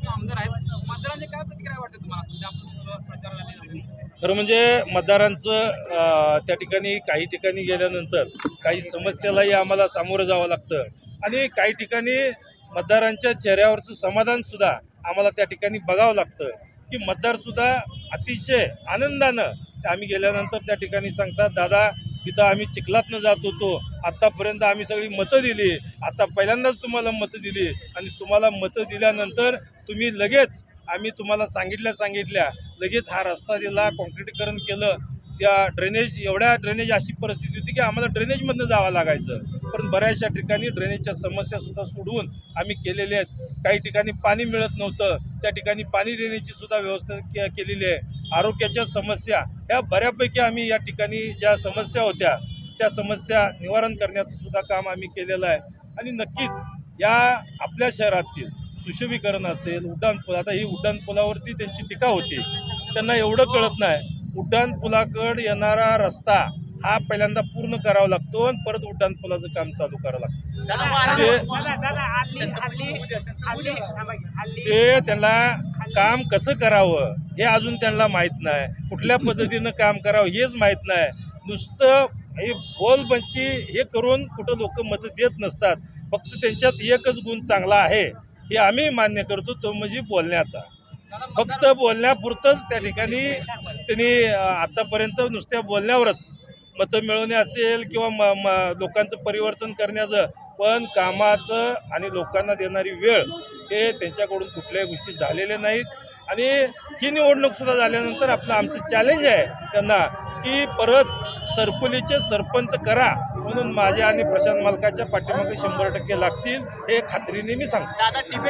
आमदार आहेत, मतदारांची काय प्रतिक्रिया वाटते तुम्हाला? सध्या आपण सगळं प्रचाराला लागले. खरं म्हणजे मतदारांचं त्या ठिकाणी काही ठिकाणी गेल्यानंतर काही समस्यालाही आम्हाला सामोरं जावं लागतं आणि काही ठिकाणी मतदारांच्या चेहऱ्यावरचं समाधानसुद्धा आम्हाला त्या ठिकाणी बघावं लागतं की मतदारसुद्धा अतिशय आनंदानं आम्ही गेल्यानंतर त्या ठिकाणी सांगतात, दादा तिथं आम्ही चिखलातनं जात होतो, आत्तापर्यंत आम्ही सगळी मतं दिली, आता पहिल्यांदाच तुम्हाला मतं दिली आणि तुम्हाला मतं दिल्यानंतर तुम्ही लगेच आम्ही तुम्हाला सांगितल्या लगेच हा रस्ता दिला, काँक्रिटीकरण केलं. त्या एवढ्या ड्रेनेज अशी परिस्थिती होती की आम्हाला ड्रेनेजमधनं जावं लागायचं, पण बऱ्याचशा ठिकाणी ड्रेनेजच्या समस्यासुद्धा सोडवून आम्ही केलेल्या आहेत. काही ठिकाणी पाणी मिळत नव्हतं, त्या ठिकाणी पाणी देण्याची सुद्धा व्यवस्था केलेली आहे. आरोग्याच्या समस्या ह्या बऱ्यापैकी आम्ही या ठिकाणी ज्या समस्या होत्या त्या समस्या निवारण करण्याचं सुद्धा काम आम्ही केलेलं आहे. आणि नक्कीच या आपल्या शहरातील सुशोभीकरण असेल, उड्डाणपूल, आता ही उड्डाणपुलावरती त्यांची टीका होती, त्यांना एवढं कळत नाही उड्डाणपुलाकडे येणारा रस्ता हा पहिल्यांदा पूर्ण करावा लागतो आणि परत उड्डाणपुलाचं काम चालू करावं लागतं. ते त्यांना काम कसं करावं हे अजून त्यांना माहीत नाही, कुठल्या पद्धतीनं काम करावं हेच माहीत नाही. नुसतं हे बोलबंची हे करून कुठं लोक मतं देत नसतात. फक्त त्यांच्यात एकच गुण चांगला आहे हे आम्ही मान्य करतो, तो म्हणजे बोलण्याचा. फक्त बोलण्यापुरतंच त्या ठिकाणी त्यांनी आतापर्यंत नुसत्या बोलण्यावरच मतं मिळवणे असेल किंवा लोकांचं परिवर्तन करण्याचं, पण कामाचं आणि लोकांना देणारी वेळ हे त्यांच्याकडून कुठल्याही गोष्टी झालेल्या नाहीत. आणि ही निवडणूकसुद्धा झाल्यानंतर आमचं चॅलेंज आहे त्यांना की परत सरपुलीचे सरपंच करा, म्हणून माझ्या आणि प्रशांत मालकाच्या पाठीमागे 100% लागतील हे खात्रीने मी सांगतो.